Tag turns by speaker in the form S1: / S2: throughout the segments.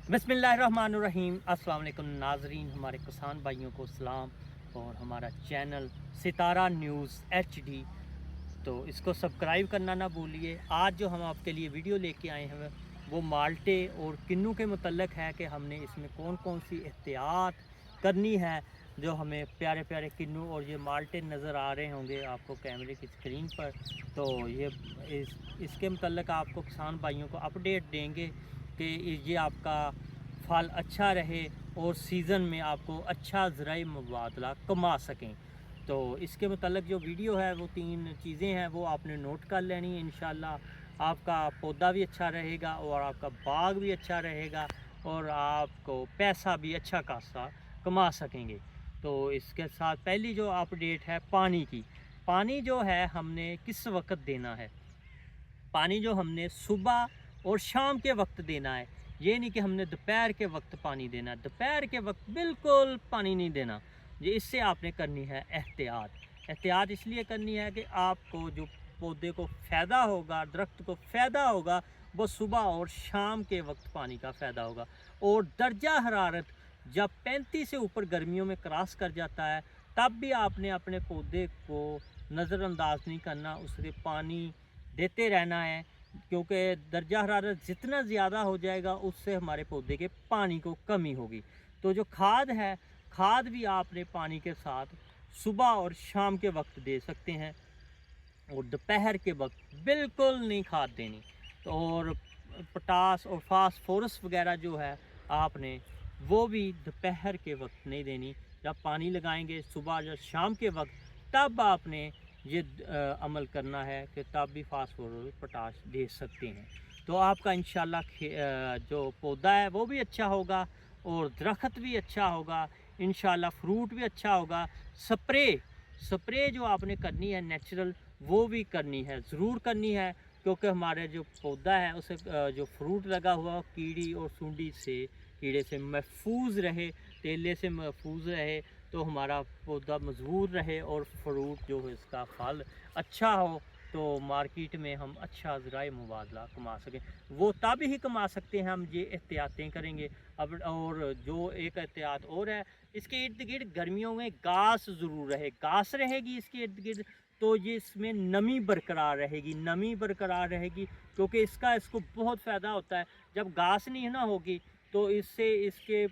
S1: बिस्मिल्लाहिर्रहमानिर्रहीम। अस्सलाम वालेकुम नाजरीन, हमारे किसान भाइयों को सलाम। और हमारा चैनल सितारा न्यूज़ HD, तो इसको सब्सक्राइब करना ना भूलिए। आज जो हम आपके लिए वीडियो लेके आए हैं वो माल्टे और किन्नू के मुतल्लक है कि हमने इसमें कौन कौन सी एहतियात करनी है। जो हमें प्यारे प्यारे किन्नू और ये माल्टे नज़र आ रहे होंगे आपको कैमरे की स्क्रीन पर, तो ये इसके मुतल्लक आपको किसान भाइयों को अपडेट देंगे कि ये आपका फल अच्छा रहे और सीज़न में आपको अच्छा ज़राई मुबादला कमा सकें। तो इसके मुतल्लक जो वीडियो है वो 3 चीज़ें हैं, वो आपने नोट कर लेनी है। इंशाल्लाह आपका पौधा भी अच्छा रहेगा और आपका बाग भी अच्छा रहेगा और आपको पैसा भी अच्छा खासा कमा सकेंगे। तो इसके साथ पहली जो अपडेट है पानी की। पानी जो है हमने किस वक्त देना है। पानी जो हमने सुबह और शाम के वक्त देना है। ये नहीं कि हमने दोपहर के वक्त पानी देना है। दोपहर के वक्त बिल्कुल पानी नहीं देना। ये इससे आपने करनी है एहतियात। एहतियात इसलिए करनी है कि आपको जो पौधे को फ़ायदा होगा, दरख्त को फ़ायदा होगा, वो सुबह और शाम के वक्त पानी का फ़ायदा होगा। और दर्जा हरारत जब 35 से ऊपर गर्मियों में क्रॉस कर जाता है, तब भी आपने अपने पौधे को नज़रअंदाज नहीं करना, उसके पानी देते रहना है। क्योंकि दर्जा हरारत जितना ज़्यादा हो जाएगा उससे हमारे पौधे के पानी को कमी होगी। तो जो खाद है, खाद भी आपने पानी के साथ सुबह और शाम के वक्त दे सकते हैं और दोपहर के वक्त बिल्कुल नहीं खाद देनी। तो और पोटास और फास्फोरस वगैरह जो है आपने वो भी दोपहर के वक्त नहीं देनी। जब पानी लगाएंगे सुबह या शाम के वक्त, तब आपने ये अमल करना है कि तब भी फास्फोरस पोटाश दे सकते हैं। तो आपका इंशाल्लाह जो पौधा है वो भी अच्छा होगा और दरख्त भी अच्छा होगा। इंशाल्लाह फ्रूट भी अच्छा होगा। स्प्रे स्प्रे जो आपने करनी है नेचुरल, वो भी करनी है, ज़रूर करनी है। क्योंकि हमारे जो पौधा है उसे जो फ्रूट लगा हुआ कीड़ी और सूंडी से, कीड़े से महफूज रहे, तेले से महफूज रहे, तो हमारा पौधा मजबूत रहे और फ्रूट जो है इसका फल अच्छा हो, तो मार्केट में हम अच्छा ज़राए मुबादला कमा सकें। वो तब ही कमा सकते हैं हम ये एहतियातें करेंगे। अब और जो एक एहतियात और है, इसके इर्द गिर्द गर्मियों में घास ज़रूर रहे, घास रहेगी इसके इर्द गिर्द, तो ये इसमें नमी बरकरार रहेगी, नमी बरकरार रहेगी। क्योंकि इसको बहुत फ़ायदा होता है। जब घास नहीं ना होगी तो इससे इसके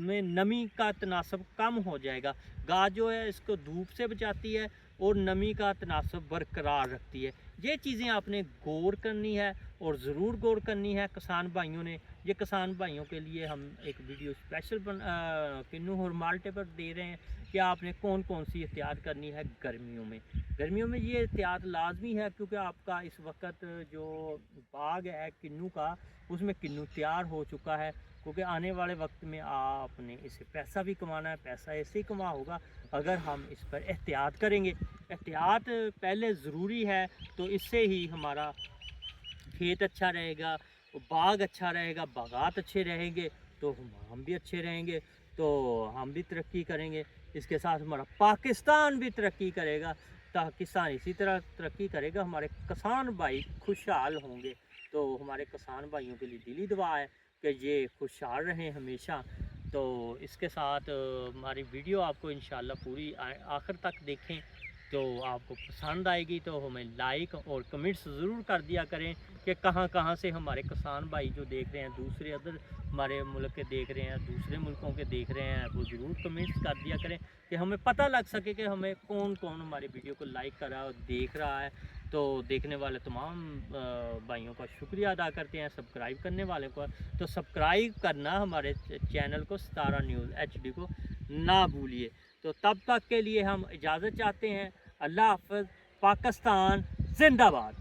S1: में नमी का तनासब कम हो जाएगा। घास जो है इसको धूप से बचाती है और नमी का तनासब बरकरार रखती है। ये चीज़ें आपने गौर करनी है और ज़रूर गौर करनी है किसान भाइयों ने। ये किसान भाइयों के लिए हम एक वीडियो स्पेशल किन्नू और माल्टे पर दे रहे हैं कि आपने कौन कौन सी एहतियात करनी है गर्मियों में। गर्मियों में ये एहतियात लाजमी है क्योंकि आपका इस वक्त जो बाग है किन्नू का, उसमें किन्नू तैयार हो चुका है। क्योंकि आने वाले वक्त में आपने इसे पैसा भी कमाना है। पैसा ऐसे ही कमा होगा अगर हम इस पर एहतियात करेंगे। एहतियात पहले ज़रूरी है, तो इससे ही हमारा खेत अच्छा रहेगा, बाग अच्छा रहेगा, बागात अच्छे रहेंगे, तो हम भी अच्छे रहेंगे, तो हम भी तरक्की करेंगे। इसके साथ हमारा पाकिस्तान भी तरक्की करेगा। पाकिस्तान इसी तरह तरक्की करेगा, हमारे किसान भाई खुशहाल होंगे। तो हमारे किसान भाइयों के लिए दिली दुआ है कि ये खुशहाल रहें हमेशा। तो इसके साथ हमारी वीडियो आपको इंशाल्लाह पूरी आखिर तक देखें तो आपको पसंद आएगी। तो हमें लाइक और कमेंट्स ज़रूर कर दिया करें कि कहाँ कहाँ से हमारे किसान भाई जो देख रहे हैं, दूसरे अदर हमारे मुल्क के देख रहे हैं, दूसरे मुल्कों के देख रहे हैं, वो ज़रूर कमेंट्स कर दिया करें कि हमें पता लग सके कि हमें कौन कौन हमारी वीडियो को लाइक कर रहा है और देख रहा है। तो देखने वाले तमाम भाइयों का शुक्रिया अदा करते हैं, सब्सक्राइब करने वाले को। तो सब्सक्राइब करना हमारे चैनल को सितारा न्यूज़ HD को ना भूलिए। तो तब तक के लिए हम इजाज़त चाहते हैं। अल्लाह हाफ़िज़। पाकिस्तान जिंदाबाद।